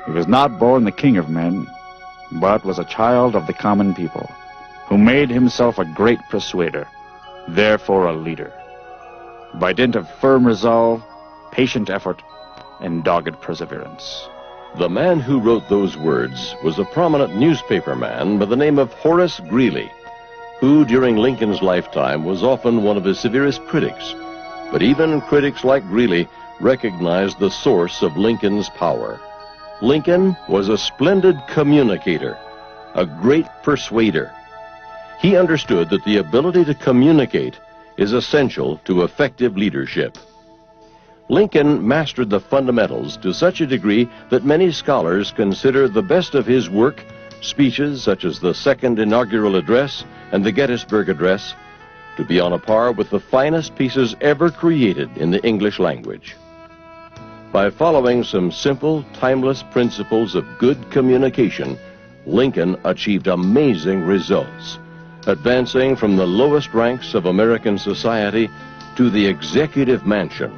He was not born the king of men, but was a child of the common people, who made himself a great persuader, therefore a leader, by dint of firm resolve, patient effort, and dogged perseverance. The man who wrote those words was a prominent newspaperman by the name of Horace Greeley, who during Lincoln's lifetime was often one of his severest critics. But even critics like Greeley recognized the source of Lincoln's power. Lincoln was a splendid communicator, a great persuader. He understood that the ability to communicate is essential to effective leadership. Lincoln mastered the fundamentals to such a degree that many scholars consider the best of his work, speeches such as the Second Inaugural Address and the Gettysburg Address, to be on a par with the finest pieces ever created in the English language. By following some simple, timeless principles of good communication, Lincoln achieved amazing results, advancing from the lowest ranks of American society to the executive mansion.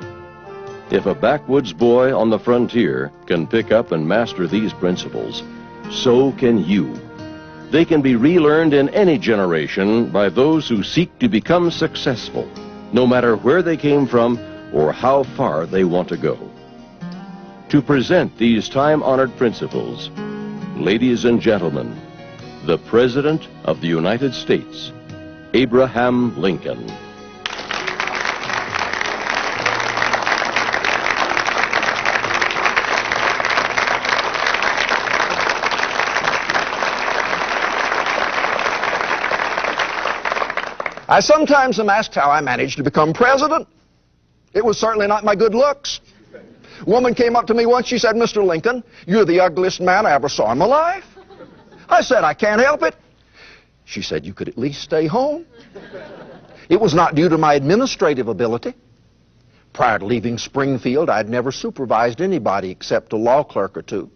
If a backwoods boy on the frontier can pick up and master these principles, so can you. They can be relearned in any generation by those who seek to become successful, no matter where they came from or how far they want to go. To present these time-honored principles, ladies and gentlemen, the President of the United States, Abraham Lincoln. I sometimes am asked how I managed to become president. It was certainly not my good looks. A woman came up to me once, she said, "Mr. Lincoln, you're the ugliest man I ever saw in my life." I said, "I can't help it." She said, "You could at least stay home." It was not due to my administrative ability. Prior to leaving Springfield, I'd never supervised anybody except a law clerk or two.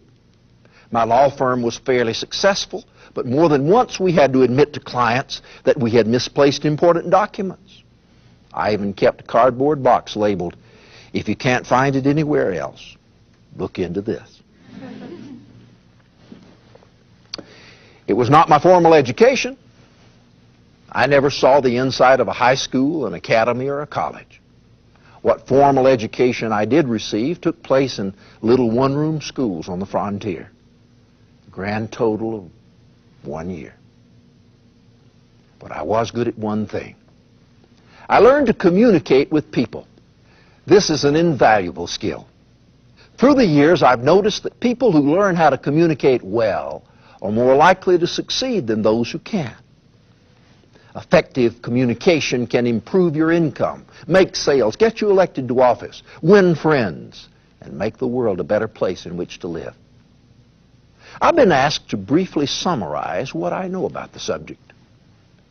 My law firm was fairly successful, but more than once we had to admit to clients that we had misplaced important documents. I even kept a cardboard box labeled, "If you can't find it anywhere else, look into this." It was not my formal education. I never saw the inside of a high school, an academy, or a college. What formal education I did receive took place in little one-room schools on the frontier. Grand total of 1 year. But I was good at one thing. I learned to communicate with people. This is an invaluable skill. Through the years, I've noticed that people who learn how to communicate well are more likely to succeed than those who can't. Effective communication can improve your income, make sales, get you elected to office, win friends, and make the world a better place in which to live. I've been asked to briefly summarize what I know about the subject.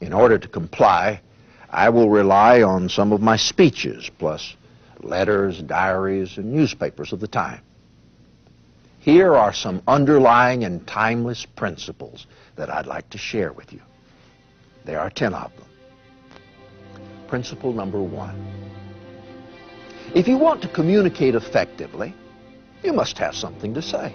In order to comply, I will rely on some of my speeches, plus letters, diaries, and newspapers of the time. Here are some underlying and timeless principles that I'd like to share with you. There are 10 of them. Principle number 1. If you want to communicate effectively, you must have something to say.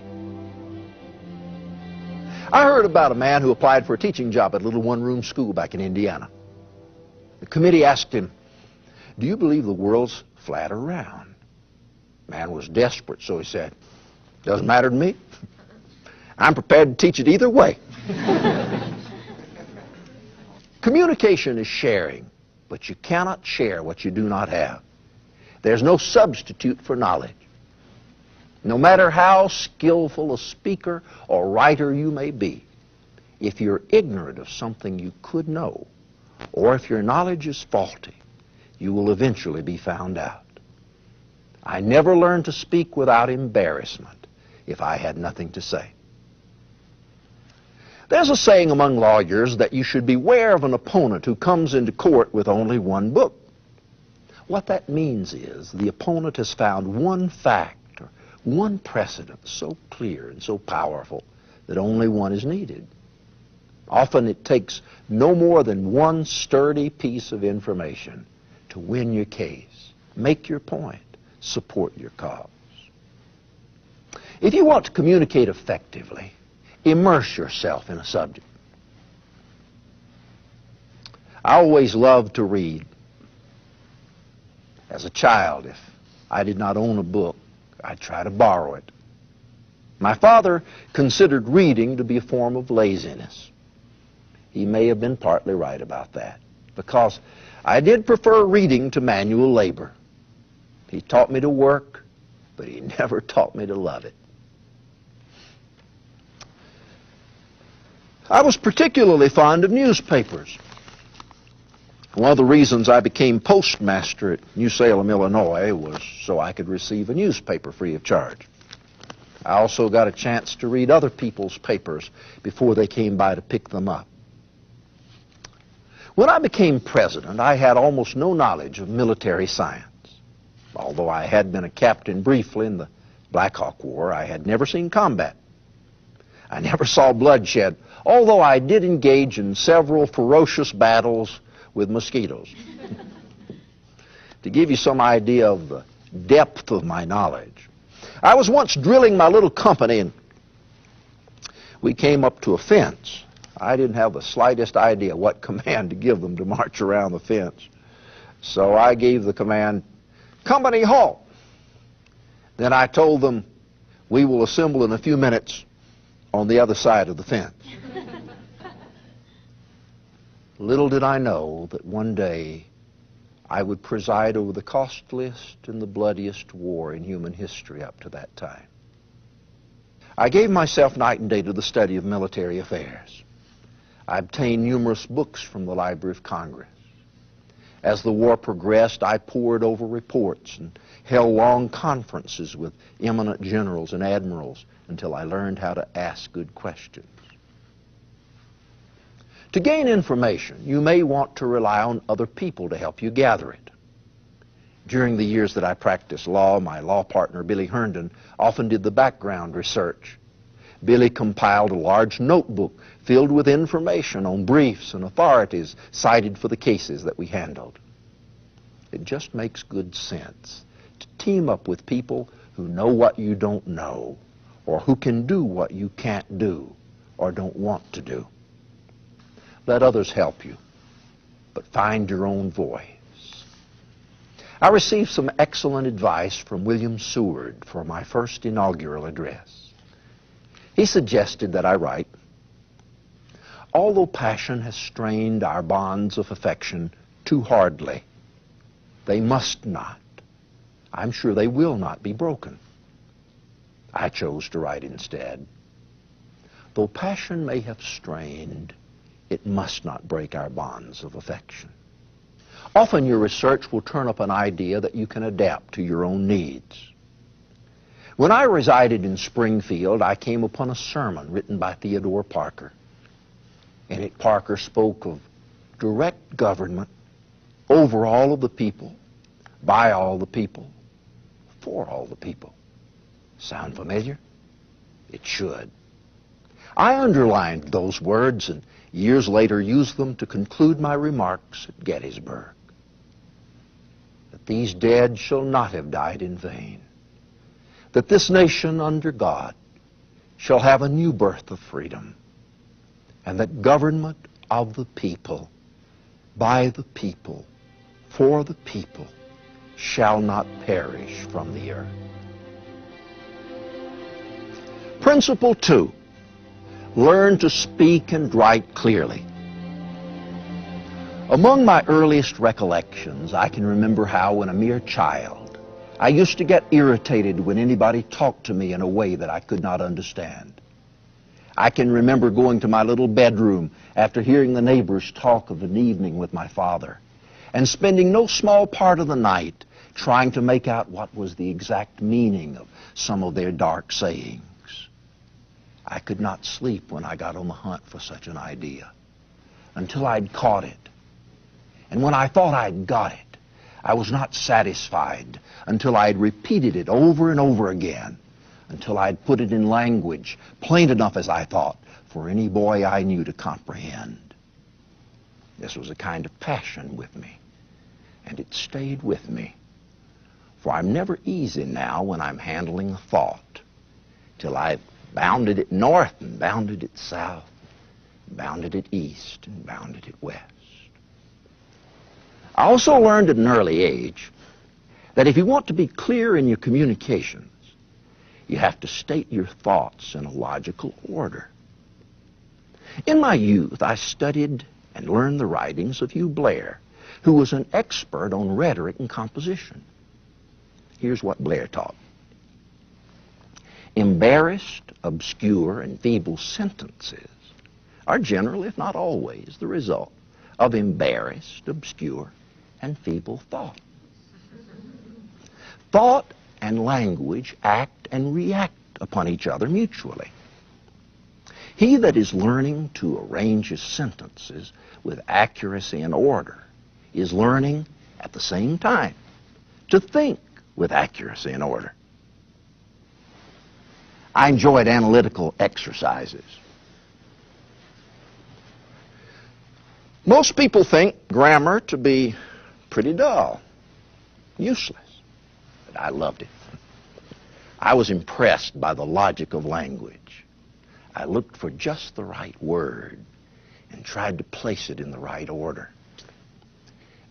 I heard about a man who applied for a teaching job at a little one-room school back in Indiana. The committee asked him, "Do you believe the world's flat or round?" The man was desperate, so he said, "Doesn't matter to me. I'm prepared to teach it either way." Communication is sharing, but you cannot share what you do not have. There's no substitute for knowledge. No matter how skillful a speaker or writer you may be, if you're ignorant of something you could know, or if your knowledge is faulty, you will eventually be found out. I never learned to speak without embarrassment if I had nothing to say. There's a saying among lawyers that you should beware of an opponent who comes into court with only one book. What that means is the opponent has found one fact, one precedent so clear and so powerful that only one is needed. Often it takes no more than one sturdy piece of information to win your case, make your point, support your cause. If you want to communicate effectively, immerse yourself in a subject. I always loved to read. As a child, if I did not own a book, I'd try to borrow it. My father considered reading to be a form of laziness. He may have been partly right about that, because I did prefer reading to manual labor. He taught me to work, but he never taught me to love it. I was particularly fond of newspapers. One of the reasons I became postmaster at New Salem, Illinois, was so I could receive a newspaper free of charge. I also got a chance to read other people's papers before they came by to pick them up. When I became president, I had almost no knowledge of military science. Although I had been a captain briefly in the Black Hawk War, I had never seen combat. I never saw bloodshed, although I did engage in several ferocious battles with mosquitoes. To give you some idea of the depth of my knowledge, I was once drilling my little company, and we came up to a fence. I didn't have the slightest idea what command to give them to march around the fence. So I gave the command, "Company, halt." Then I told them, "We will assemble in a few minutes on the other side of the fence." Little did I know that one day I would preside over the costliest and the bloodiest war in human history up to that time. I gave myself night and day to the study of military affairs. I obtained numerous books from the Library of Congress. As the war progressed, I pored over reports and held long conferences with eminent generals and admirals until I learned how to ask good questions. To gain information, you may want to rely on other people to help you gather it. During the years that I practiced law, my law partner, Billy Herndon, often did the background research. Billy compiled a large notebook filled with information on briefs and authorities cited for the cases that we handled. It just makes good sense to team up with people who know what you don't know, or who can do what you can't do or don't want to do. Let others help you, but find your own voice. I received some excellent advice from William Seward for my first inaugural address. He suggested that I write, "Although passion has strained our bonds of affection too hardly, they must not, I'm sure they will not be broken." I chose to write instead, "Though passion may have strained, it must not break our bonds of affection." Often your research will turn up an idea that you can adapt to your own needs. When I resided in Springfield, I came upon a sermon written by Theodore Parker. In it, Parker spoke of direct government over all of the people, by all the people, for all the people. Sound familiar? It should. I underlined those words and years later used them to conclude my remarks at Gettysburg. That these dead shall not have died in vain. That this nation under God shall have a new birth of freedom. And that government of the people, by the people, for the people, shall not perish from the earth. Principle 2. Learn to speak and write clearly. Among my earliest recollections, I can remember how, when a mere child, I used to get irritated when anybody talked to me in a way that I could not understand. I can remember going to my little bedroom after hearing the neighbors talk of an evening with my father, and spending no small part of the night trying to make out what was the exact meaning of some of their dark sayings. I could not sleep when I got on the hunt for such an idea until I'd caught it. And when I thought I'd got it, I was not satisfied until I'd repeated it over and over again, until I'd put it in language plain enough, as I thought, for any boy I knew to comprehend. This was a kind of passion with me, and it stayed with me. For I'm never easy now when I'm handling a thought. till I bounded it north and bounded it south, bounded it east and bounded it west. I also learned at an early age that if you want to be clear in your communications, you have to state your thoughts in a logical order. In my youth, I studied and learned the writings of Hugh Blair, who was an expert on rhetoric and composition. Here's what Blair taught. Embarrassed, obscure, and feeble sentences are generally, if not always, the result of embarrassed, obscure, and feeble thought. Thought and language act and react upon each other mutually. He that is learning to arrange his sentences with accuracy and order is learning at the same time to think with accuracy and order. I enjoyed analytical exercises. Most people think grammar to be pretty dull, useless, but I loved it. I was impressed by the logic of language. I looked for just the right word and tried to place it in the right order.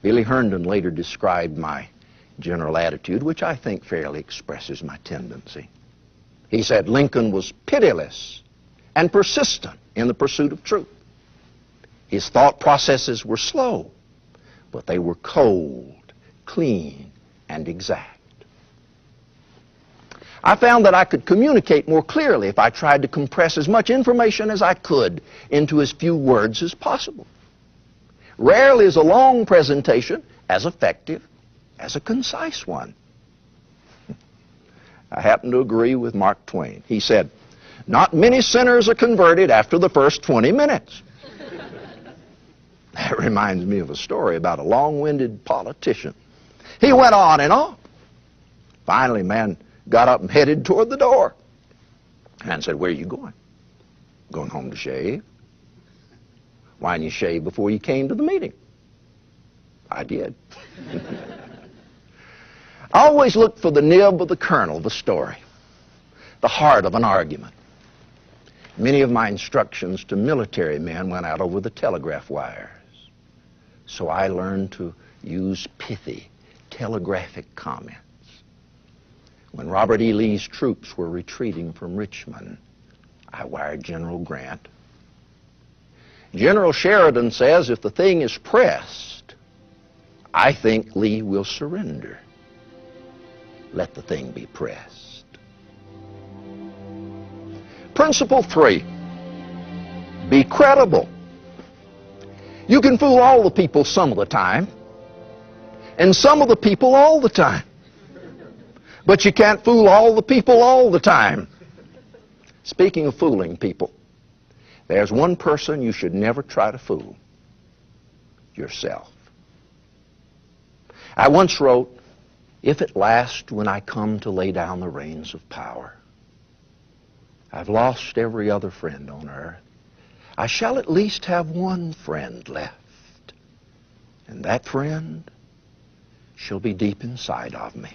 Billy Herndon later described my general attitude, which I think fairly expresses my tendency. He said Lincoln was pitiless and persistent in the pursuit of truth. His thought processes were slow, but they were cold, clean, and exact. I found that I could communicate more clearly if I tried to compress as much information as I could into as few words as possible. Rarely is a long presentation as effective as a concise one. I happen to agree with Mark Twain. He said, "Not many sinners are converted after the first 20 minutes." That reminds me of a story about a long-winded politician. He went on and on. Finally, man got up and headed toward the door. And said, "Where are you going?" "Going home to shave." "Why didn't you shave before you came to the meeting?" "I did." I always looked for the nib of the kernel of a story, the heart of an argument. Many of my instructions to military men went out over the telegraph wires. So I learned to use pithy, telegraphic comments. When Robert E. Lee's troops were retreating from Richmond, I wired General Grant. "General Sheridan says if the thing is pressed, I think Lee will surrender. Let the thing be pressed." Principle 3, be credible. You can fool all the people some of the time, and some of the people all the time. But you can't fool all the people all the time. Speaking of fooling people, there's one person you should never try to fool: yourself. I once wrote, "If at last when I come to lay down the reins of power, I've lost every other friend on earth, I shall at least have one friend left, and that friend shall be deep inside of me."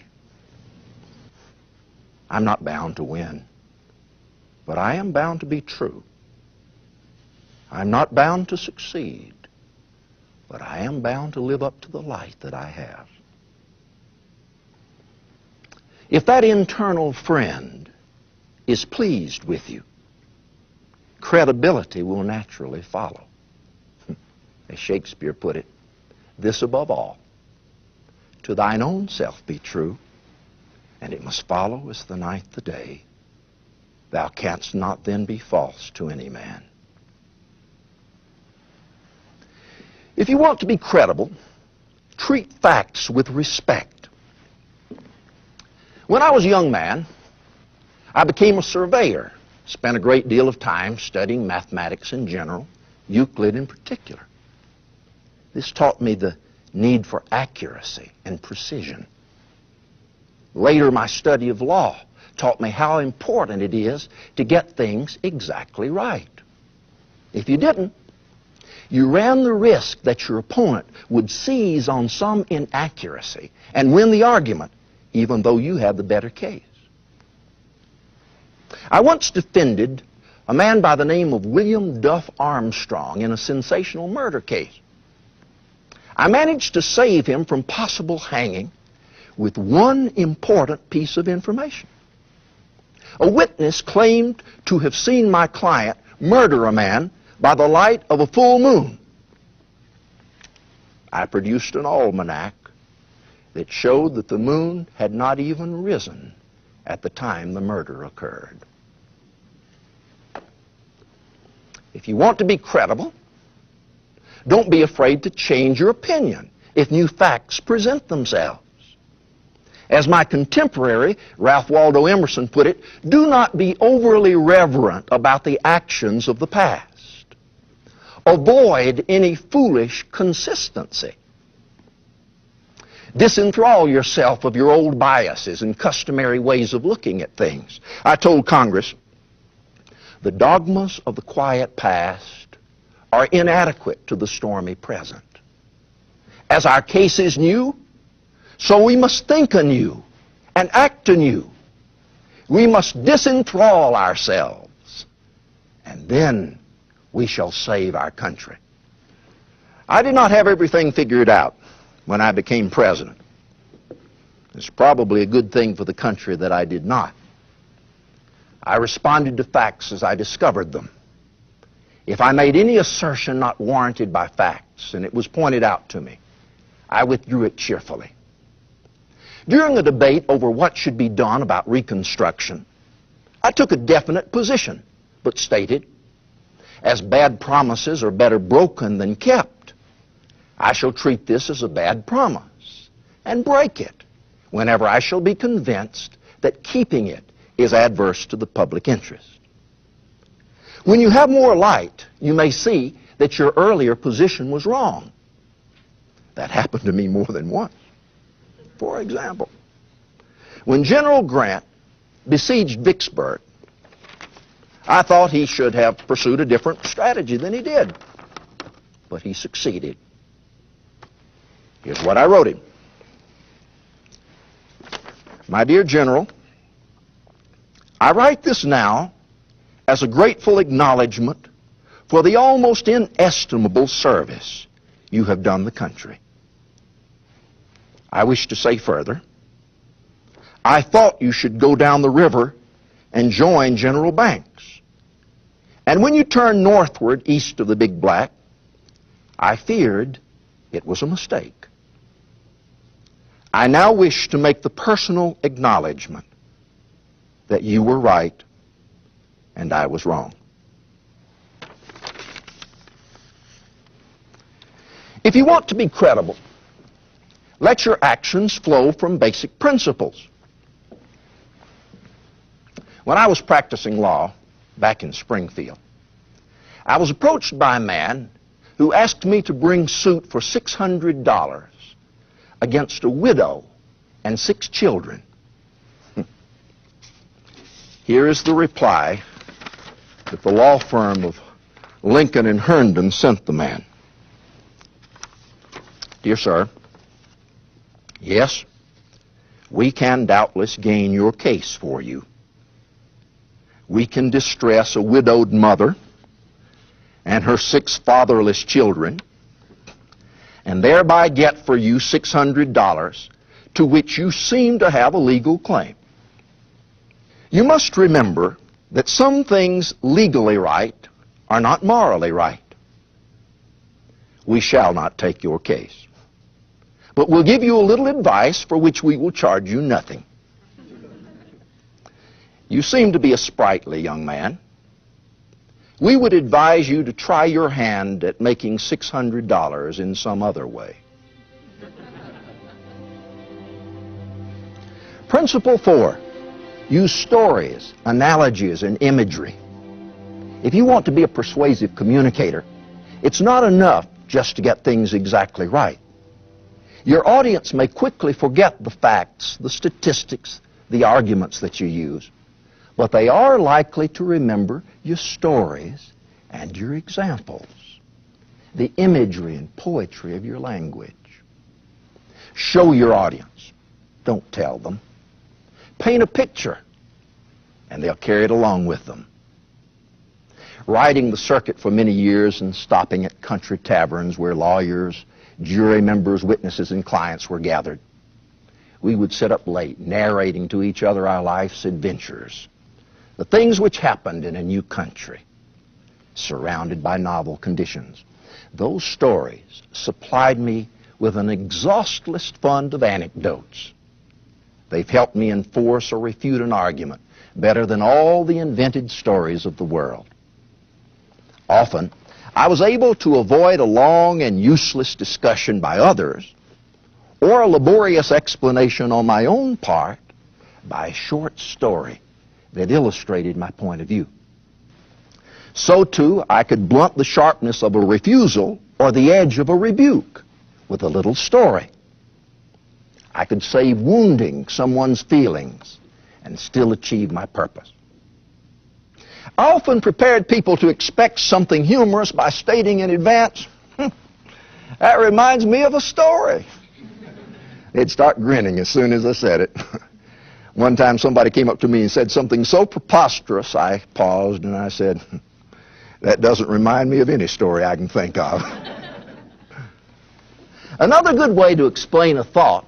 I'm not bound to win, but I am bound to be true. I'm not bound to succeed, but I am bound to live up to the light that I have. If that internal friend is pleased with you, credibility will naturally follow. As Shakespeare put it, "This above all, to thine own self be true, and it must follow as the night the day. Thou canst not then be false to any man." If you want to be credible, treat facts with respect. When I was a young man, I became a surveyor, spent a great deal of time studying mathematics in general, Euclid in particular. This taught me the need for accuracy and precision. Later, my study of law taught me how important it is to get things exactly right. If you didn't, you ran the risk that your opponent would seize on some inaccuracy and win the argument, even though you had the better case. I once defended a man by the name of William Duff Armstrong in a sensational murder case. I managed to save him from possible hanging with one important piece of information. A witness claimed to have seen my client murder a man by the light of a full moon. I produced an almanac that showed that the moon had not even risen at the time the murder occurred. If you want to be credible, don't be afraid to change your opinion if new facts present themselves. As my contemporary, Ralph Waldo Emerson, put it, do not be overly reverent about the actions of the past. Avoid any foolish consistency. Disenthrall yourself of your old biases and customary ways of looking at things. I told Congress, the dogmas of the quiet past are inadequate to the stormy present. As our case is new, so we must think anew and act anew. We must disenthrall ourselves, and then we shall save our country. I did not have everything figured out when I became president. It's probably a good thing for the country that I did not. I responded to facts as I discovered them. If I made any assertion not warranted by facts, and it was pointed out to me, I withdrew it cheerfully. During a debate over what should be done about Reconstruction, I took a definite position, but stated, as bad promises are better broken than kept, I shall treat this as a bad promise and break it whenever I shall be convinced that keeping it is adverse to the public interest. When you have more light, you may see that your earlier position was wrong. That happened to me more than once. For example, when General Grant besieged Vicksburg, I thought he should have pursued a different strategy than he did, but he succeeded. Here's what I wrote him. My dear General, I write this now as a grateful acknowledgement for the almost inestimable service you have done the country. I wish to say further, I thought you should go down the river and join General Banks. And when you turned northward east of the Big Black, I feared it was a mistake. I now wish to make the personal acknowledgement that you were right and I was wrong. If you want to be credible, let your actions flow from basic principles. When I was practicing law back in Springfield, I was approached by a man who asked me to bring suit for $600 against a widow and 6 children. Here is the reply that the law firm of Lincoln and Herndon sent the man. Dear sir, yes, we can doubtless gain your case for you. We can distress a widowed mother and her 6 fatherless children and thereby get for you $600 to which you seem to have a legal claim. You must remember that some things legally right are not morally right. We shall not take your case, but we'll give you a little advice for which we will charge you nothing. You seem to be a sprightly young man. We would advise you to try your hand at making $600 in some other way. Principle 4, use stories, analogies, and imagery. If you want to be a persuasive communicator, it's not enough just to get things exactly right. Your audience may quickly forget the facts, the statistics, the arguments that you use, but they are likely to remember your stories and your examples, the imagery and poetry of your language. Show your audience. Don't tell them. Paint a picture and they'll carry it along with them. Riding the circuit for many years and stopping at country taverns where lawyers, jury members, witnesses, and clients were gathered, we would sit up late narrating to each other our life's adventures, the things which happened in a new country, surrounded by novel conditions. Those stories supplied me with an exhaustless fund of anecdotes. They've helped me enforce or refute an argument better than all the invented stories of the world. Often, I was able to avoid a long and useless discussion by others or a laborious explanation on my own part by a short story that illustrated my point of view. So, too, I could blunt the sharpness of a refusal or the edge of a rebuke with a little story. I could save wounding someone's feelings and still achieve my purpose. I often prepared people to expect something humorous by stating in advance, "That reminds me of a story." They'd start grinning as soon as I said it. One time somebody came up to me and said something so preposterous, I paused and I said, "That doesn't remind me of any story I can think of." Another good way to explain a thought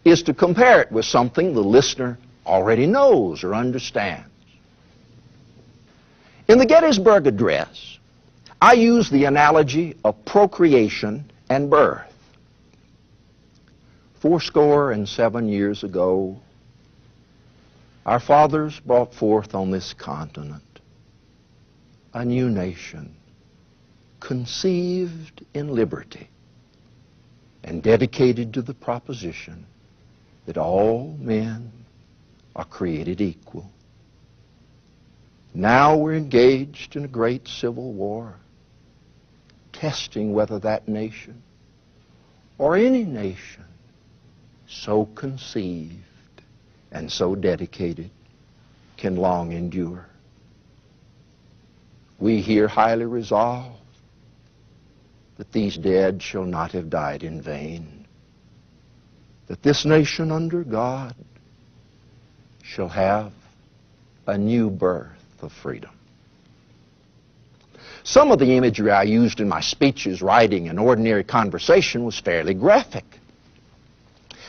is to compare it with something the listener already knows or understands. In the Gettysburg Address, I use the analogy of procreation and birth. 77 years ago, our fathers brought forth on this continent a new nation, conceived in liberty and dedicated to the proposition that all men are created equal. Now we're engaged in a great civil war, testing whether that nation or any nation so conceived and so dedicated can long endure. We here highly resolve that these dead shall not have died in vain, that this nation under God shall have a new birth of freedom. Some of the imagery I used in my speeches, writing, and ordinary conversation was fairly graphic.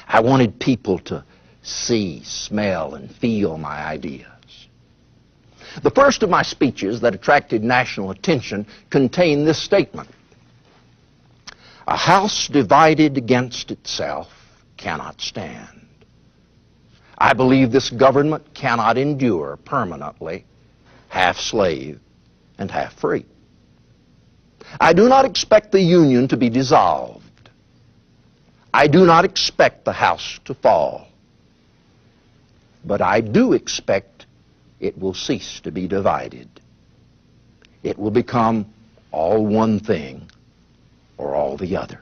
I wanted people to see, smell, and feel my ideas. The first of my speeches that attracted national attention contained this statement: "A house divided against itself cannot stand. I believe this government cannot endure permanently, half slave and half free. I do not expect the Union to be dissolved. I do not expect the house to fall. But I do expect it will cease to be divided. It will become all one thing or all the other."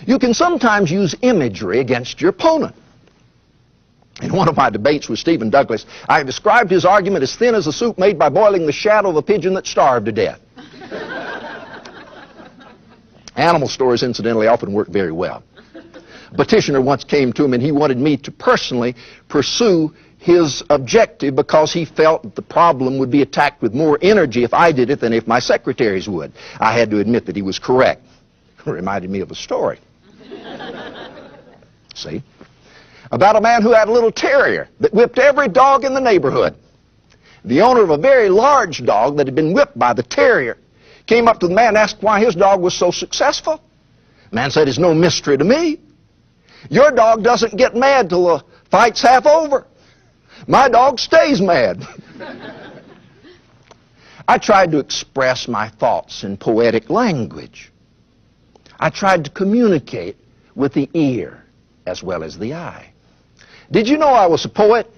You can sometimes use imagery against your opponent. In one of my debates with Stephen Douglas, I described his argument as thin as a soup made by boiling the shadow of a pigeon that starved to death. Animal stories, incidentally, often work very well. A petitioner once came to him and he wanted me to personally pursue his objective because he felt that the problem would be attacked with more energy if I did it than if my secretaries would. I had to admit that he was correct. It reminded me of a story. See? About a man who had a little terrier that whipped every dog in the neighborhood. The owner of a very large dog that had been whipped by the terrier came up to the man and asked why his dog was so successful. The man said, "It's no mystery to me. Your dog doesn't get mad till the fight's half over. My dog stays mad." I tried to express my thoughts in poetic language. I tried to communicate with the ear as well as the eye. Did you know I was a poet?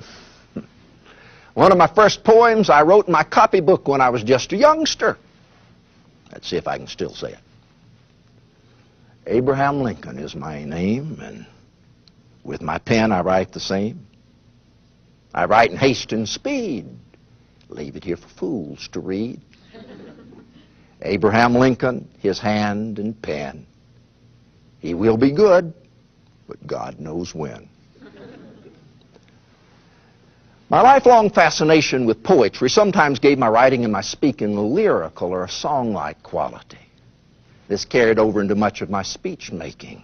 One of my first poems I wrote in my copybook when I was just a youngster. Let's see if I can still say it. Abraham Lincoln is my name, and with my pen I write the same. I write in haste and speed, leave it here for fools to read. Abraham Lincoln, his hand and pen. He will be good, but God knows when. My lifelong fascination with poetry sometimes gave my writing and my speaking a lyrical or a song-like quality. This carried over into much of my speech making.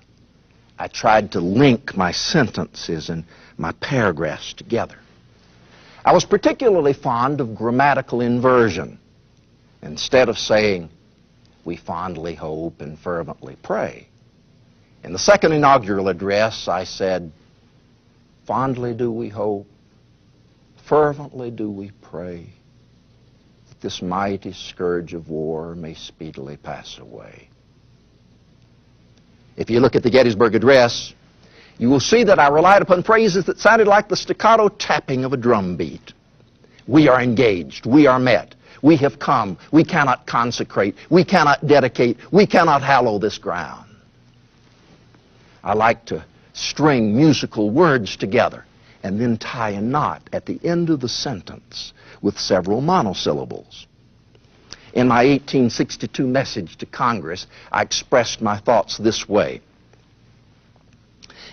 I tried to link my sentences and my paragraphs together. I was particularly fond of grammatical inversion. Instead of saying, "We fondly hope and fervently pray," in the second inaugural address I said, "Fondly do we hope, fervently do we pray, that this mighty scourge of war may speedily pass away." If you look at the Gettysburg Address, you will see that I relied upon phrases that sounded like the staccato tapping of a drum beat. We are engaged. We are met. We have come. We cannot consecrate. We cannot dedicate. We cannot hallow this ground. I like to string musical words together and then tie a knot at the end of the sentence with several monosyllables. In my 1862 message to Congress, I expressed my thoughts this way.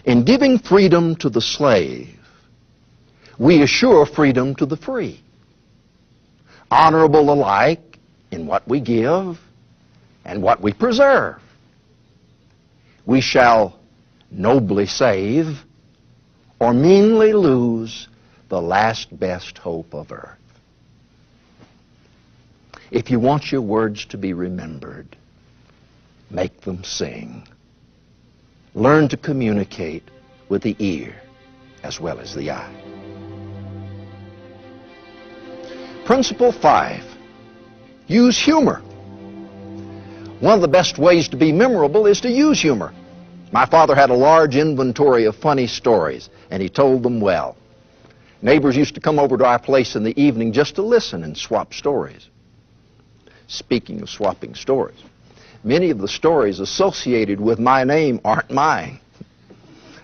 In giving freedom to the slave, we assure freedom to the free. Honorable alike in what we give and what we preserve. We shall nobly save or meanly lose the last best hope of earth. If you want your words to be remembered, make them sing. Learn to communicate with the ear as well as the eye. Principle 5, use humor. One of the best ways to be memorable is to use humor. My father had a large inventory of funny stories, and he told them well. Neighbors used to come over to our place in the evening just to listen and swap stories. Speaking of swapping stories, many of the stories associated with my name aren't mine.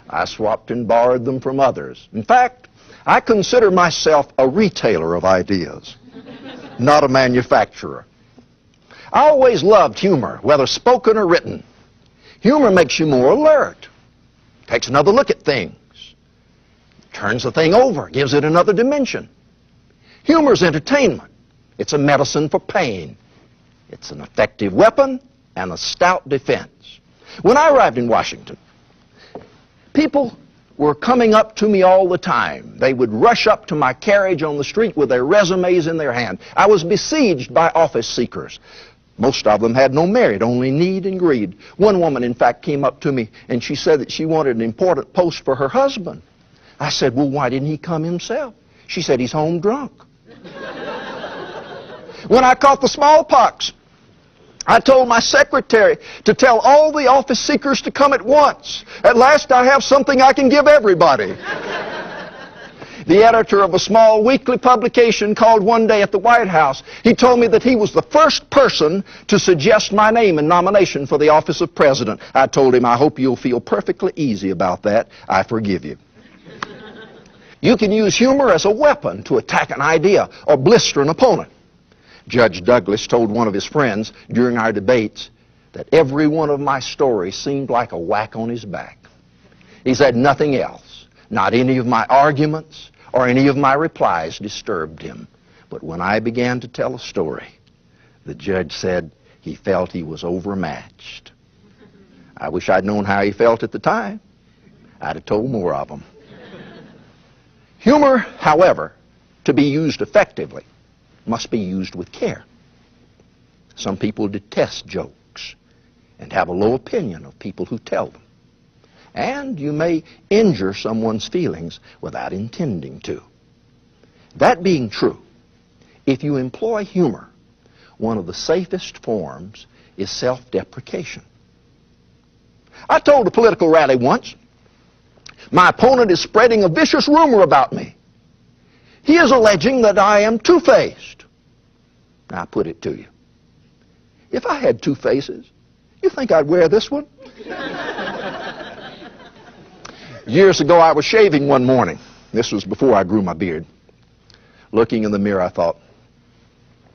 I swapped and borrowed them from others. In fact, I consider myself a retailer of ideas, not a manufacturer. I always loved humor, whether spoken or written. Humor makes you more alert, takes another look at things, turns the thing over, gives it another dimension. Humor is entertainment. It's a medicine for pain. It's an effective weapon and a stout defense. When I arrived in Washington, people were coming up to me all the time. They would rush up to my carriage on the street with their resumes in their hand. I was besieged by office seekers. Most of them had no merit, only need and greed. One woman, in fact, came up to me and she said that she wanted an important post for her husband. I said, "Well, why didn't he come himself?" She said, "He's home drunk." When I caught the smallpox, I told my secretary to tell all the office seekers to come at once. At last I have something I can give everybody. The editor of a small weekly publication called one day at the White House. He told me that he was the first person to suggest my name in nomination for the office of president. I told him, "I hope you'll feel perfectly easy about that. I forgive you." You can use humor as a weapon to attack an idea or blister an opponent. Judge Douglas told one of his friends during our debates that every one of my stories seemed like a whack on his back. He said nothing else, not any of my arguments or any of my replies disturbed him. But when I began to tell a story, the judge said he felt he was overmatched. I wish I'd known how he felt at the time. I'd have told more of them. Humor, however, to be used effectively, must be used with care. Some people detest jokes and have a low opinion of people who tell them. And you may injure someone's feelings without intending to. That being true, if you employ humor, one of the safest forms is self-deprecation. I told a political rally once, "My opponent is spreading a vicious rumor about me. He is alleging that I am two-faced." Now, I put it to you. If I had two faces, you think I'd wear this one? Years ago, I was shaving one morning. This was before I grew my beard. Looking in the mirror, I thought,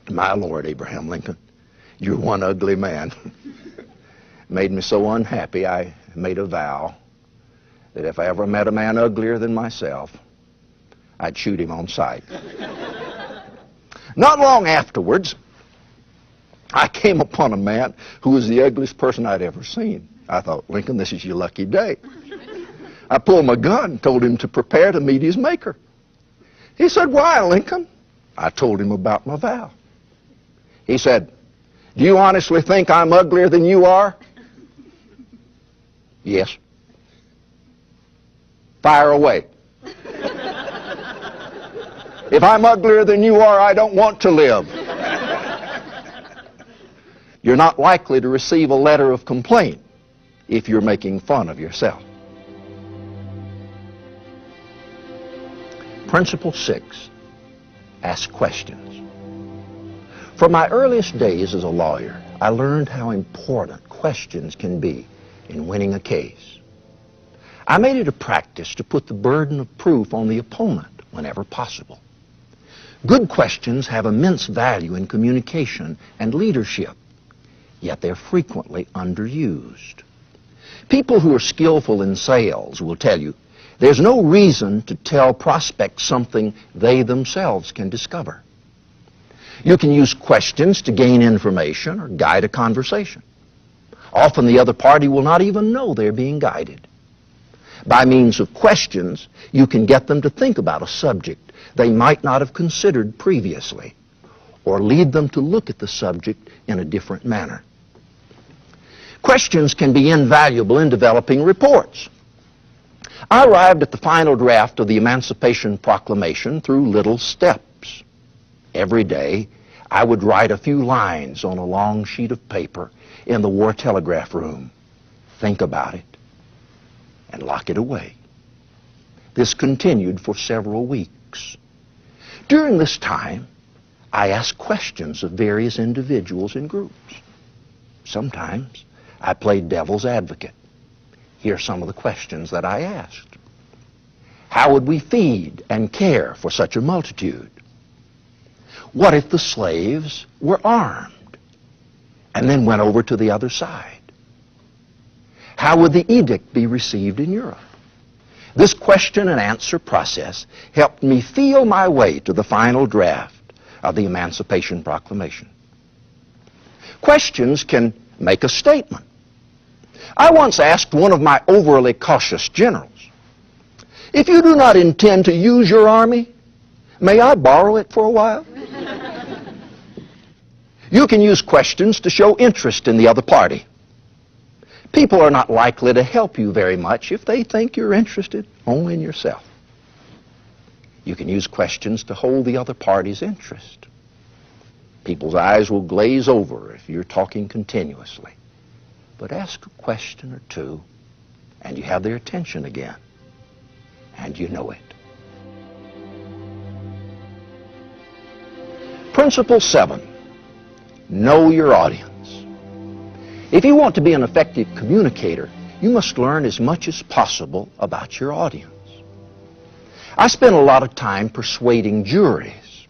"My Lord, Abraham Lincoln, you're one ugly man." Made me so unhappy, I made a vow that if I ever met a man uglier than myself, I'd shoot him on sight. Not long afterwards, I came upon a man who was the ugliest person I'd ever seen. I thought, Lincoln, this is your lucky day. I pulled my gun and told him to prepare to meet his maker. He said, why, Lincoln? I told him about my vow. He said, do you honestly think I'm uglier than you are? Yes. Fire away. If I'm uglier than you are, I don't want to live. You're not likely to receive a letter of complaint if you're making fun of yourself. Principle 6, ask questions. From my earliest days as a lawyer, I learned how important questions can be in winning a case. I made it a practice to put the burden of proof on the opponent whenever possible. Good questions have immense value in communication and leadership, yet they're frequently underused. People who are skillful in sales will tell you there's no reason to tell prospects something they themselves can discover. You can use questions to gain information or guide a conversation. Often the other party will not even know they're being guided. By means of questions, you can get them to think about a subject they might not have considered previously, or lead them to look at the subject in a different manner. Questions can be invaluable in developing reports. I arrived at the final draft of the Emancipation Proclamation through little steps. Every day, I would write a few lines on a long sheet of paper in the war telegraph room, think about it, and lock it away. This continued for several weeks. During this time, I asked questions of various individuals and groups. Sometimes I played devil's advocate. Here are some of the questions that I asked. How would we feed and care for such a multitude? What if the slaves were armed and then went over to the other side? How would the edict be received in Europe? This question and answer process helped me feel my way to the final draft of the Emancipation Proclamation. Questions can make a statement. I once asked one of my overly cautious generals, if you do not intend to use your army, may I borrow it for a while? You can use questions to show interest in the other party. People are not likely to help you very much if they think you're interested only in yourself. You can use questions to hold the other party's interest. People's eyes will glaze over if you're talking continuously. But ask a question or two, and you have their attention again, and you know it. Principle 7, know your audience. If you want to be an effective communicator, you must learn as much as possible about your audience. I spent a lot of time persuading juries.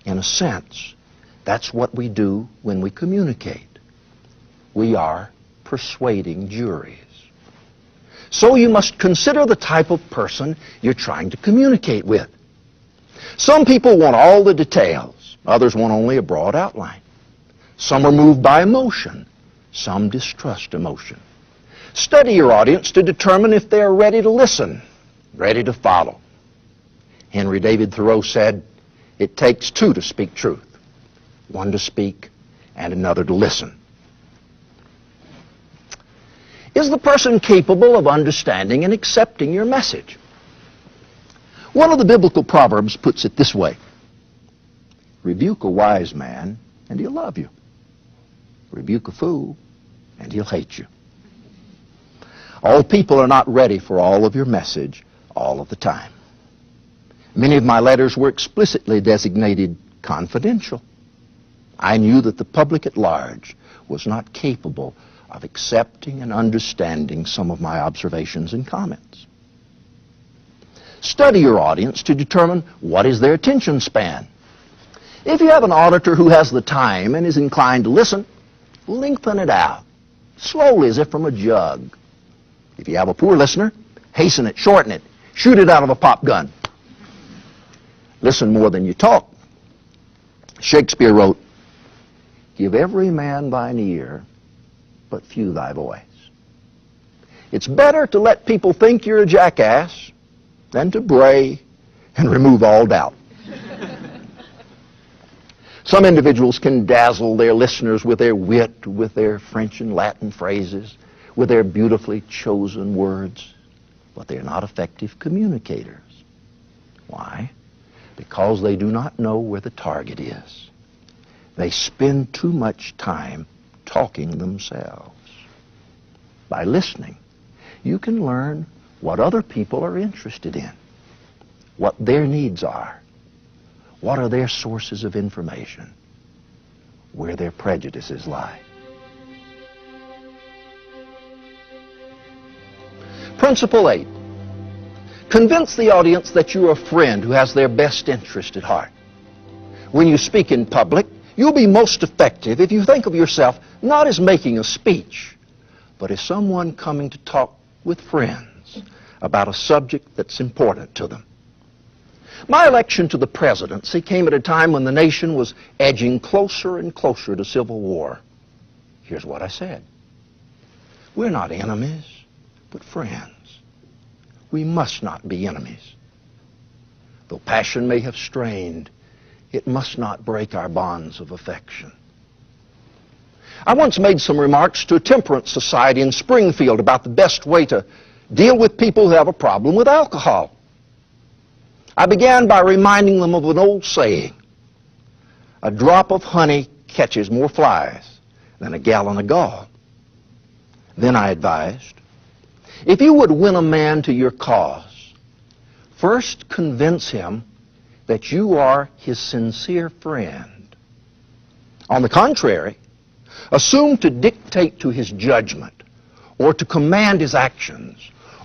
In a sense, that's what we do when we communicate. We are persuading juries. So you must consider the type of person you're trying to communicate with. Some people want all the details. Others want only a broad outline. Some are moved by emotion. Some distrust emotion. Study your audience to determine if they are ready to listen, ready to follow. Henry David Thoreau said, it takes two to speak truth, one to speak and another to listen. Is the person capable of understanding and accepting your message? One of the biblical proverbs puts it this way, rebuke a wise man and he'll love you. Rebuke a fool, and he'll hate you. All people are not ready for all of your message all of the time. Many of my letters were explicitly designated confidential. I knew that the public at large was not capable of accepting and understanding some of my observations and comments. Study your audience to determine what is their attention span. If you have an auditor who has the time and is inclined to listen, lengthen it out, slowly as if from a jug. If you have a poor listener, hasten it, shorten it, shoot it out of a pop gun. Listen more than you talk. Shakespeare wrote, "Give every man thine ear, but few thy voice." It's better to let people think you're a jackass than to bray and remove all doubt. Some individuals can dazzle their listeners with their wit, with their French and Latin phrases, with their beautifully chosen words, but they're not effective communicators. Why? Because they do not know where the target is. They spend too much time talking themselves. By listening, you can learn what other people are interested in, what their needs are, what are their sources of information, where their prejudices lie. Principle 8. Convince the audience that you're a friend who has their best interest at heart. When you speak in public, you'll be most effective if you think of yourself not as making a speech, but as someone coming to talk with friends about a subject that's important to them. My election to the presidency came at a time when the nation was edging closer and closer to civil war. Here's what I said. We're not enemies, but friends. We must not be enemies. Though passion may have strained, it must not break our bonds of affection. I once made some remarks to a temperance society in Springfield about the best way to deal with people who have a problem with alcohol. I began by reminding them of an old saying, "A drop of honey catches more flies than a gallon of gall." Then I advised, if you would win a man to your cause, first convince him that you are his sincere friend. On the contrary, assume to dictate to his judgment, or to command his actions,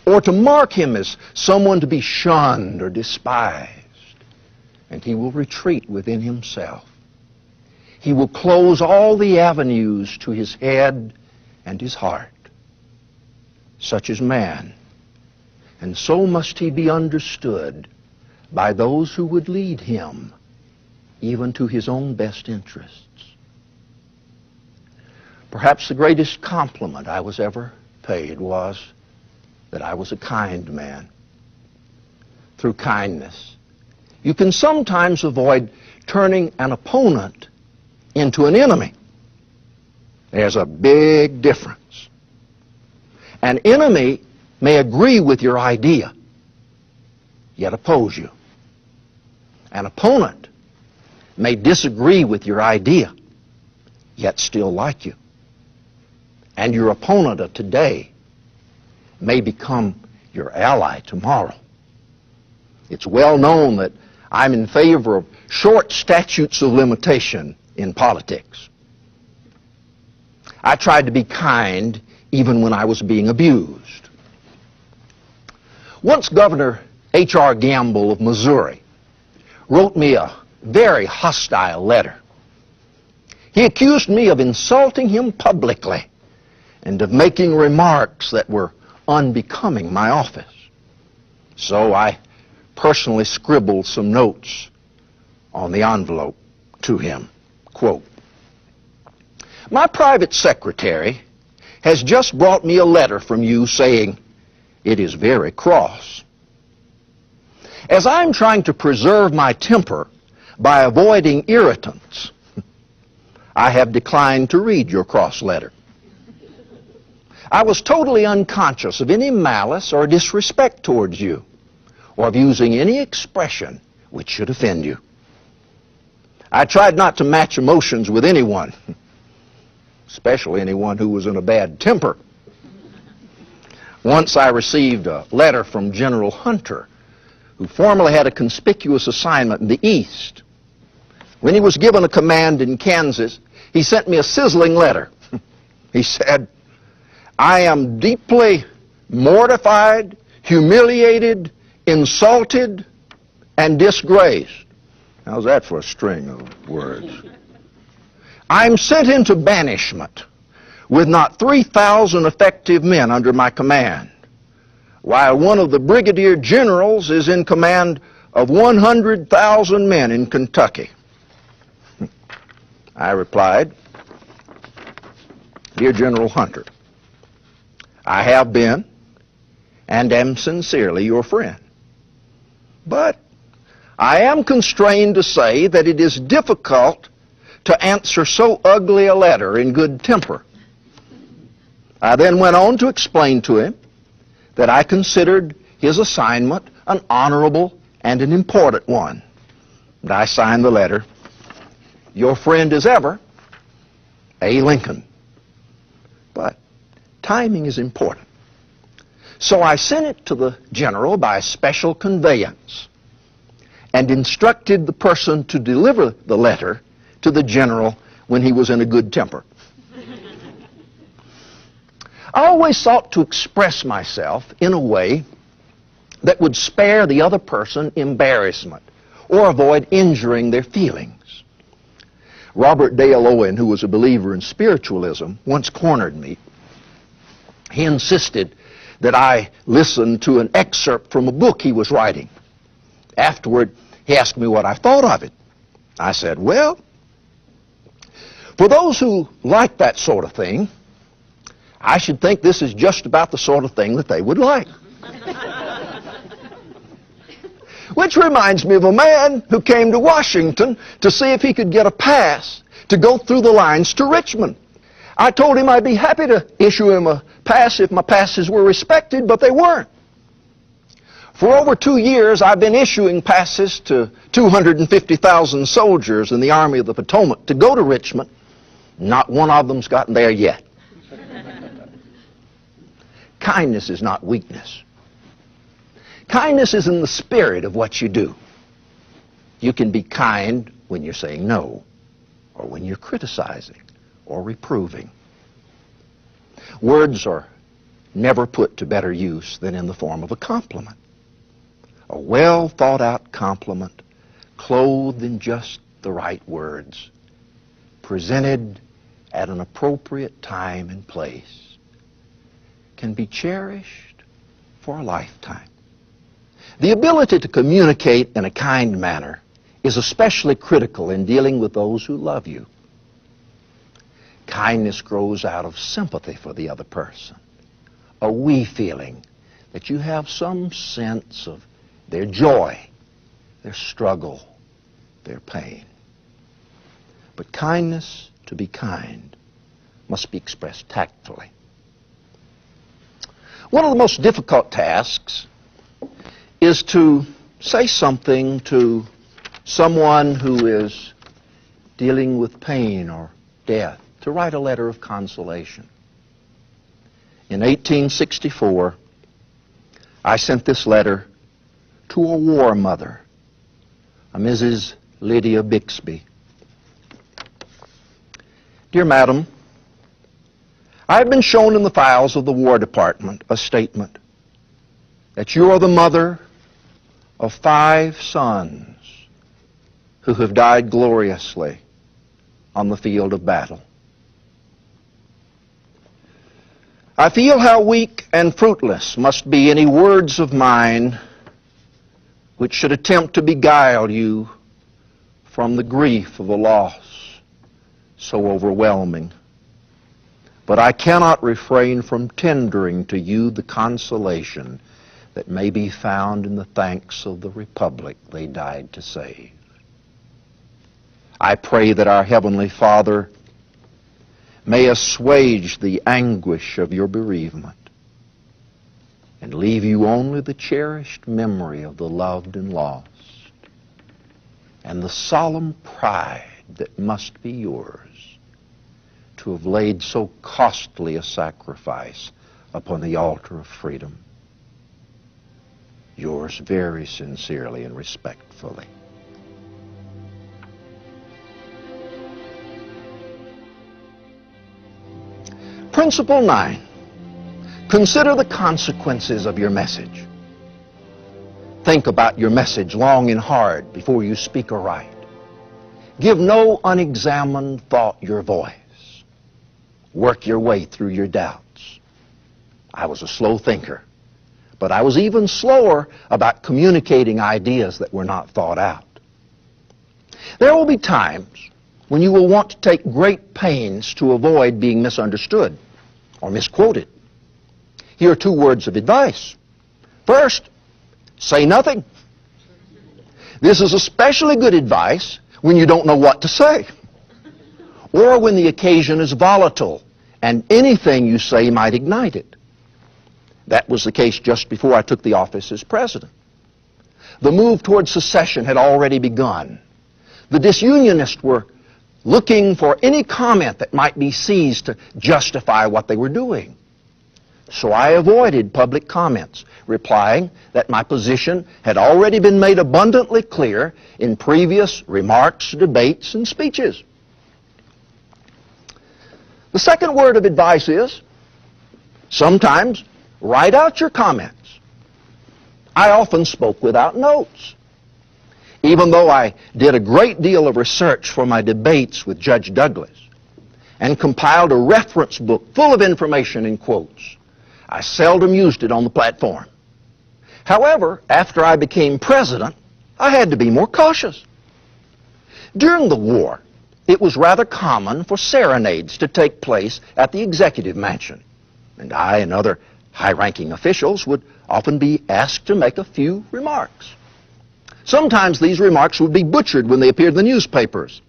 or to mark him as someone to be shunned or despised, and he will retreat within himself. He will close all the avenues to his head and his heart. Such is man, and so must he be understood by those who would lead him, even to his own best interests. Perhaps the greatest compliment I was ever paid was that I was a kind man. Through kindness, you can sometimes avoid turning an opponent into an enemy. There's a big difference. An enemy may agree with your idea, yet oppose you. An opponent may disagree with your idea, yet still like you. And your opponent of today may become your ally tomorrow. It's well known that I'm in favor of short statutes of limitation in politics. I tried to be kind even when I was being abused. Once Governor H.R. Gamble of Missouri wrote me a very hostile letter. He accused me of insulting him publicly and of making remarks that were unbecoming my office. So I personally scribbled some notes on the envelope to him. Quote, "My private secretary has just brought me a letter from you saying it is very cross. As I'm trying to preserve my temper by avoiding irritants, I have declined to read your cross letter. I was totally unconscious of any malice or disrespect towards you, or of using any expression which should offend you. I tried not to match emotions with anyone, especially anyone who was in a bad temper. Once I received a letter from General Hunter, who formerly had a conspicuous assignment in the East. When he was given a command in Kansas, he sent me a sizzling letter. He said, "I am deeply mortified, humiliated, insulted, and disgraced." How's that for a string of words? "I'm sent into banishment with not 3,000 effective men under my command, while one of the brigadier generals is in command of 100,000 men in Kentucky. I replied, Dear General Hunter, I have been and am sincerely your friend. But I am constrained to say that it is difficult to answer so ugly a letter in good temper. I then went on to explain to him that I considered his assignment an honorable and an important one. And I signed the letter, Your friend as ever, A. Lincoln. But timing is important. So I sent it to the general by special conveyance and instructed the person to deliver the letter to the general when he was in a good temper. I always sought to express myself in a way that would spare the other person embarrassment or avoid injuring their feelings. Robert Dale Owen, who was a believer in spiritualism, once cornered me. He insisted that I listen to an excerpt from a book he was writing. Afterward, he asked me what I thought of it. I said, well, for those who like that sort of thing, I should think this is just about the sort of thing that they would like. Which reminds me of a man who came to Washington to see if he could get a pass to go through the lines to Richmond. I told him I'd be happy to issue him a pass if my passes were respected, but they weren't. For over 2 years, I've been issuing passes to 250,000 soldiers in the Army of the Potomac to go to Richmond. Not one of them's gotten there yet. Kindness is not weakness. Kindness is in the spirit of what you do. You can be kind when you're saying no, or when you're criticizing, or reproving. Words are never put to better use than in the form of a compliment. A well thought out compliment, clothed in just the right words, presented at an appropriate time and place, can be cherished for a lifetime. The ability to communicate in a kind manner is especially critical in dealing with those who love you. Kindness grows out of sympathy for the other person, a we feeling that you have some sense of their joy, their struggle, their pain. But kindness, to be kind, must be expressed tactfully. One of the most difficult tasks is to say something to someone who is dealing with pain or death, to write a letter of consolation. In 1864, I sent this letter to a war mother, a Mrs. Lydia Bixby. Dear Madam, I have been shown in the files of the War Department a statement that you are the mother of 5 sons who have died gloriously on the field of battle. I feel how weak and fruitless must be any words of mine which should attempt to beguile you from the grief of a loss so overwhelming. But I cannot refrain from tendering to you the consolation that may be found in the thanks of the Republic they died to save. I pray that our Heavenly Father may assuage the anguish of your bereavement and leave you only the cherished memory of the loved and lost and the solemn pride that must be yours to have laid so costly a sacrifice upon the altar of freedom. Yours very sincerely and respectfully, Principle 9. Consider the consequences of your message. Think about your message long and hard before you speak or write. Give no unexamined thought your voice. Work your way through your doubts. I was a slow thinker, but I was even slower about communicating ideas that were not thought out. There will be times when you will want to take great pains to avoid being misunderstood or misquoted. Here are two words of advice. First, say nothing. This is especially good advice when you don't know what to say, or when the occasion is volatile and anything you say might ignite it. That was the case just before I took the office as president. The move toward secession had already begun. The disunionists were looking for any comment that might be seized to justify what they were doing. So I avoided public comments, replying that my position had already been made abundantly clear in previous remarks, debates, and speeches. The second word of advice is, sometimes write out your comments. I often spoke without notes. Even though I did a great deal of research for my debates with Judge Douglas and compiled a reference book full of information and quotes, I seldom used it on the platform. However, after I became president, I had to be more cautious. During the war, it was rather common for serenades to take place at the executive mansion, and I and other high-ranking officials would often be asked to make a few remarks. Sometimes these remarks would be butchered when they appeared in the newspapers.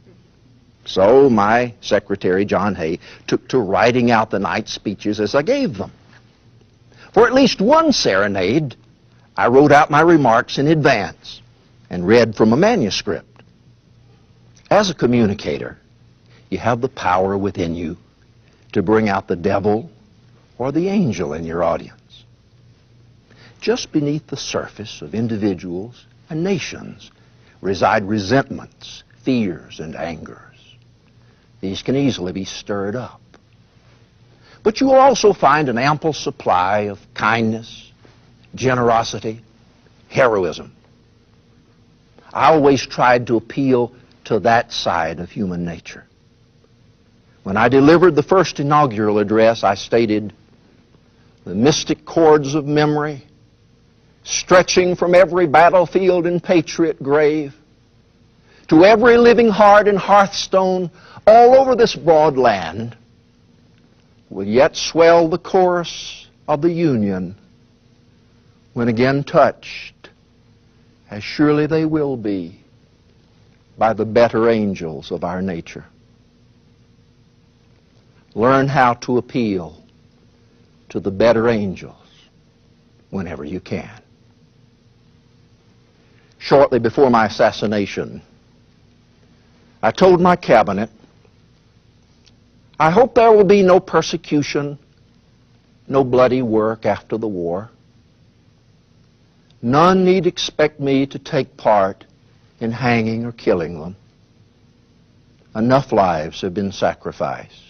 So my secretary, John Hay, took to writing out the night speeches as I gave them. For at least one serenade, I wrote out my remarks in advance and read from a manuscript. As a communicator, you have the power within you to bring out the devil or the angel in your audience. Just beneath the surface of individuals and nations reside resentments, fears, and angers. These can easily be stirred up. But you will also find an ample supply of kindness, generosity, heroism. I always tried to appeal to that side of human nature. When I delivered the first inaugural address, I stated, "The mystic cords of memory, stretching from every battlefield and patriot grave to every living heart and hearthstone all over this broad land, will yet swell the chorus of the Union when again touched, as surely they will be, by the better angels of our nature." Learn how to appeal to the better angels whenever you can. Shortly before my assassination, I told my cabinet, "I hope there will be no persecution, no bloody work after the war. None need expect me to take part in hanging or killing them. Enough lives have been sacrificed.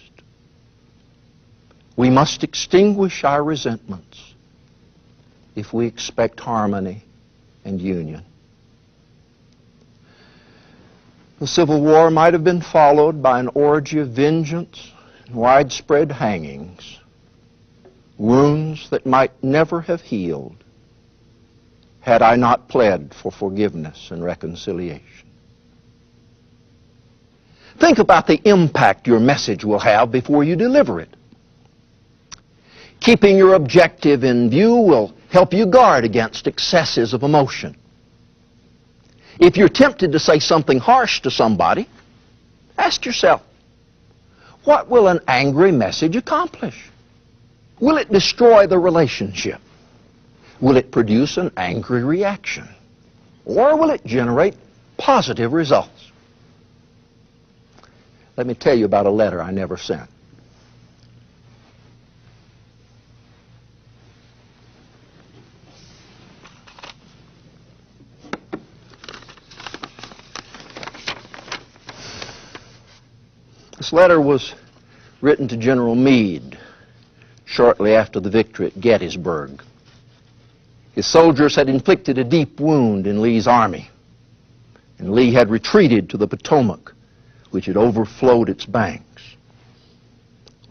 We must extinguish our resentments if we expect harmony and union." The Civil War might have been followed by an orgy of vengeance and widespread hangings, wounds that might never have healed had I not pled for forgiveness and reconciliation. Think about the impact your message will have before you deliver it. Keeping your objective in view will help you guard against excesses of emotion. If you're tempted to say something harsh to somebody, ask yourself, what will an angry message accomplish? Will it destroy the relationship? Will it produce an angry reaction? Or will it generate positive results? Let me tell you about a letter I never sent. This letter was written to General Meade shortly after the victory at Gettysburg. His soldiers had inflicted a deep wound in Lee's army, and Lee had retreated to the Potomac, which had overflowed its banks.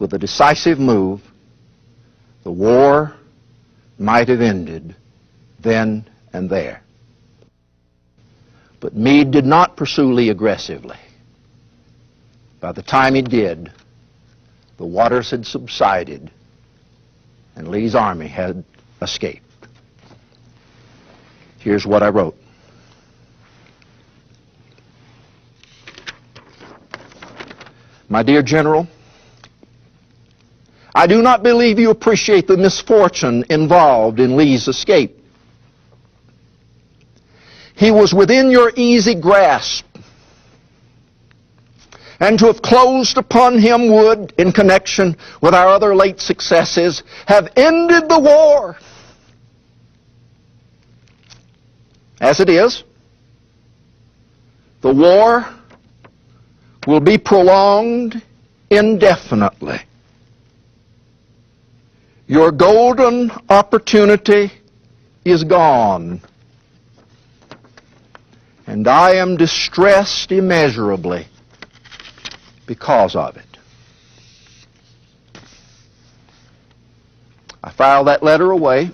With a decisive move, the war might have ended then and there. But Meade did not pursue Lee aggressively. By the time he did, the waters had subsided and Lee's army had escaped. Here's what I wrote. My dear General, I do not believe you appreciate the misfortune involved in Lee's escape. He was within your easy grasp, and to have closed upon him would, in connection with our other late successes, have ended the war. As it is, the war will be prolonged indefinitely. Your golden opportunity is gone, and I am distressed immeasurably because of it. I filed that letter away.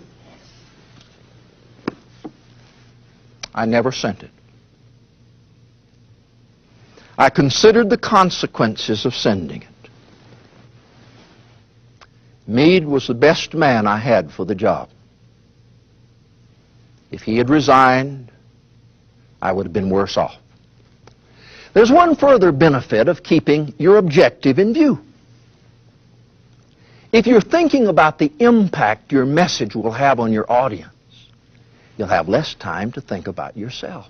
I never sent it. I considered the consequences of sending it. Meade was the best man I had for the job. If he had resigned, I would have been worse off. There's one further benefit of keeping your objective in view. If you're thinking about the impact your message will have on your audience, you'll have less time to think about yourself.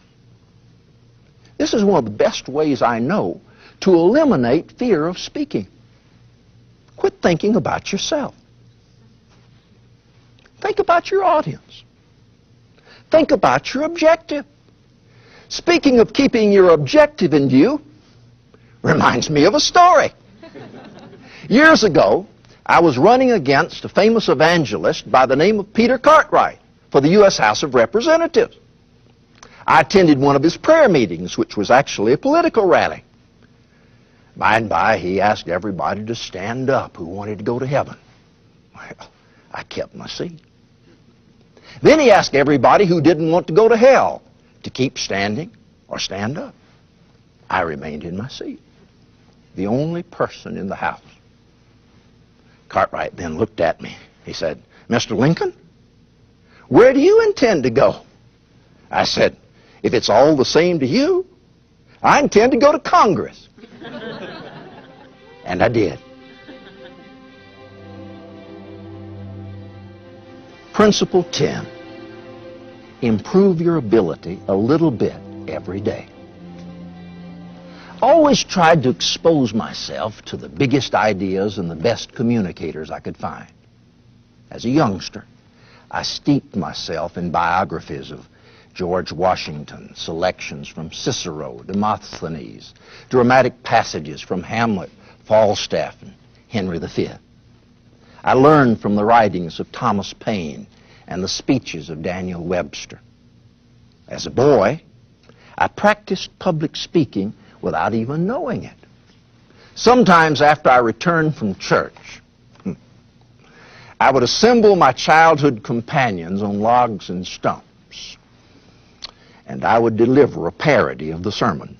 This is one of the best ways I know to eliminate fear of speaking. Quit thinking about yourself. Think about your audience. Think about your objective. Speaking of keeping your objective in view, reminds me of a story. Years ago, I was running against a famous evangelist by the name of Peter Cartwright for the U.S. House of Representatives. I attended one of his prayer meetings, which was actually a political rally. By and by, he asked everybody to stand up who wanted to go to heaven. Well, I kept my seat. Then he asked everybody who didn't want to go to hell to keep standing or stand up. I remained in my seat, the only person in the house. Cartwright then looked at me. He said, "Mr. Lincoln, where do you intend to go?" I said, "If it's all the same to you, I intend to go to Congress." And I did. Principle 10. Improve your ability a little bit every day. I always tried to expose myself to the biggest ideas and the best communicators I could find. As a youngster, I steeped myself in biographies of George Washington, selections from Cicero, Demosthenes, dramatic passages from Hamlet, Falstaff, and Henry V. I learned from the writings of Thomas Paine and the speeches of Daniel Webster. As a boy, I practiced public speaking without even knowing it. Sometimes after I returned from church, I would assemble my childhood companions on logs and stumps, and I would deliver a parody of the sermon,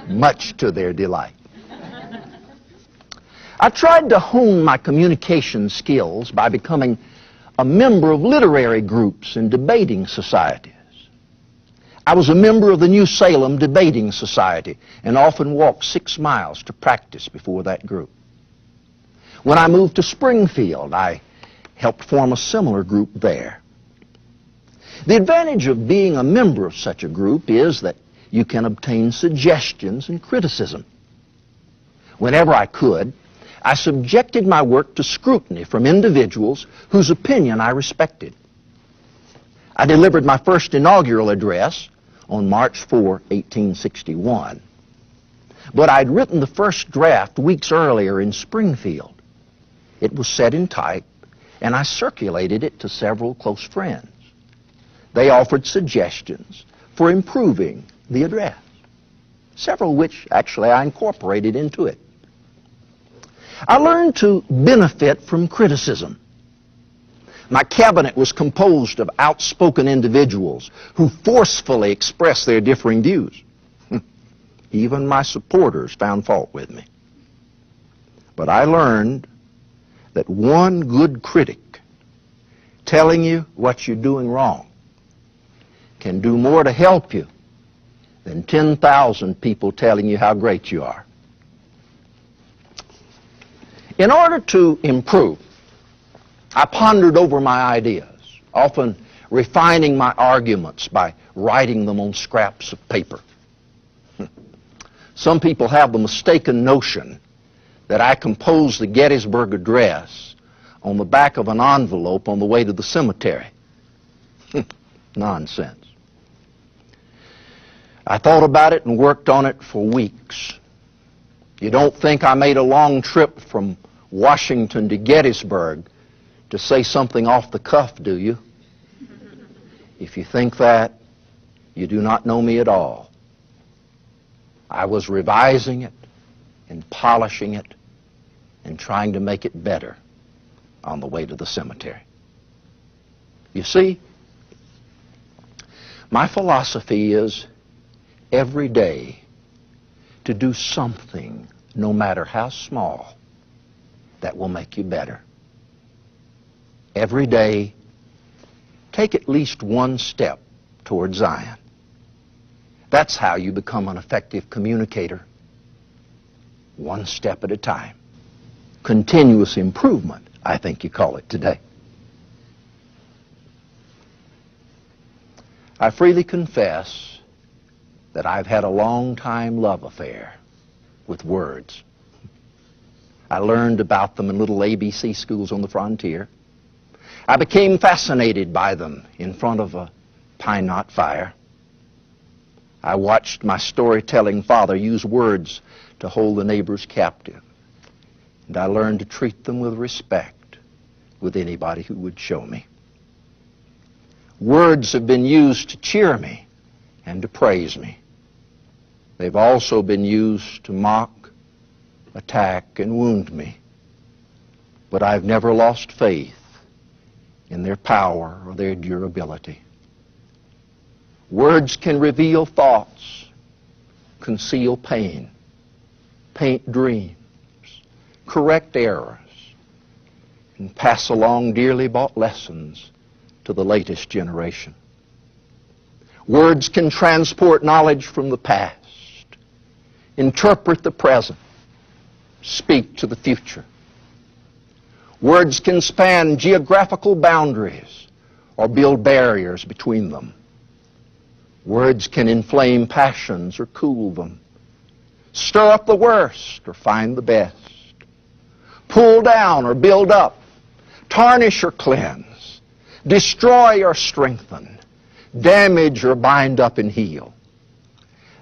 much to their delight. I tried to hone my communication skills by becoming a member of literary groups and debating societies. I was a member of the New Salem Debating Society and often walked 6 miles to practice before that group. When I moved to Springfield, I helped form a similar group there. The advantage of being a member of such a group is that you can obtain suggestions and criticism. Whenever I could, I subjected my work to scrutiny from individuals whose opinion I respected. I delivered my first inaugural address on March 4, 1861. But I'd written the first draft weeks earlier in Springfield. It was set in type, and I circulated it to several close friends. They offered suggestions for improving the address, several which actually I incorporated into it. I learned to benefit from criticism. My cabinet was composed of outspoken individuals who forcefully expressed their differing views. Even my supporters found fault with me. But I learned that one good critic telling you what you're doing wrong can do more to help you than 10,000 people telling you how great you are. In order to improve, I pondered over my ideas, often refining my arguments by writing them on scraps of paper. Some people have the mistaken notion that I composed the Gettysburg Address on the back of an envelope on the way to the cemetery. Nonsense. I thought about it and worked on it for weeks. You don't think I made a long trip from Washington to Gettysburg to say something off the cuff, do you? If you think that, you do not know me at all. I was revising it and polishing it and trying to make it better on the way to the cemetery. You see, my philosophy is every day to do something, no matter how small, that will make you better. Every day, take at least one step toward Zion. That's how you become an effective communicator. One step at a time. Continuous improvement, I think you call it today. I freely confess that I've had a long-time love affair with words. I learned about them in little ABC schools on the frontier. I became fascinated by them in front of a pine knot fire. I watched my storytelling father use words to hold the neighbors captive. And I learned to treat them with respect with anybody who would show me. Words have been used to cheer me and to praise me. They've also been used to mock, attack, and wound me. But I've never lost faith in their power or their durability. Words can reveal thoughts, conceal pain, paint dreams, correct errors, and pass along dearly bought lessons to the latest generation. Words can transport knowledge from the past, interpret the present, speak to the future. Words can span geographical boundaries or build barriers between them. Words can inflame passions or cool them, stir up the worst or find the best, pull down or build up, tarnish or cleanse, destroy or strengthen, damage or bind up and heal.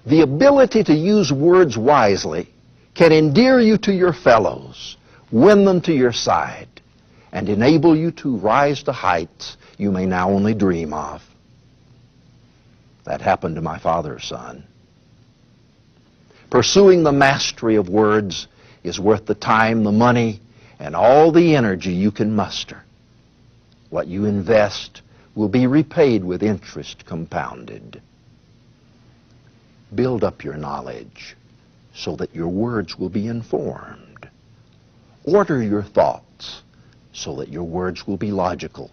The ability to use words wisely can endear you to your fellows, win them to your side, and enable you to rise to heights you may now only dream of. That happened to my father's son. Pursuing the mastery of words is worth the time, the money, and all the energy you can muster. What you invest will be repaid with interest compounded. Build up your knowledge so that your words will be informed. Order your thoughts so that your words will be logical.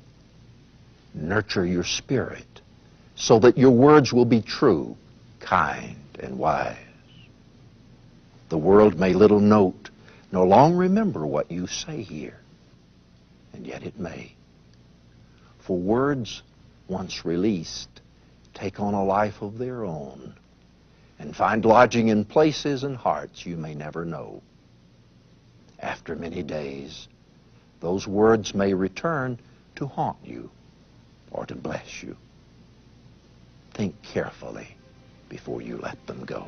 Nurture your spirit so that your words will be true, kind, and wise. The world may little note, nor long remember what you say here, and yet it may. For words, once released, take on a life of their own and find lodging in places and hearts you may never know. After many days, those words may return to haunt you or to bless you. Think carefully before you let them go.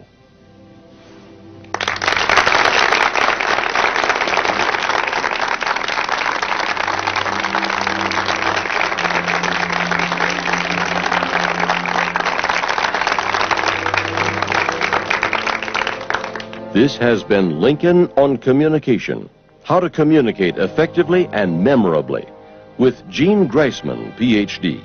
This has been Lincoln on Communication. How to communicate effectively and memorably with Gene Greisman, Ph.D.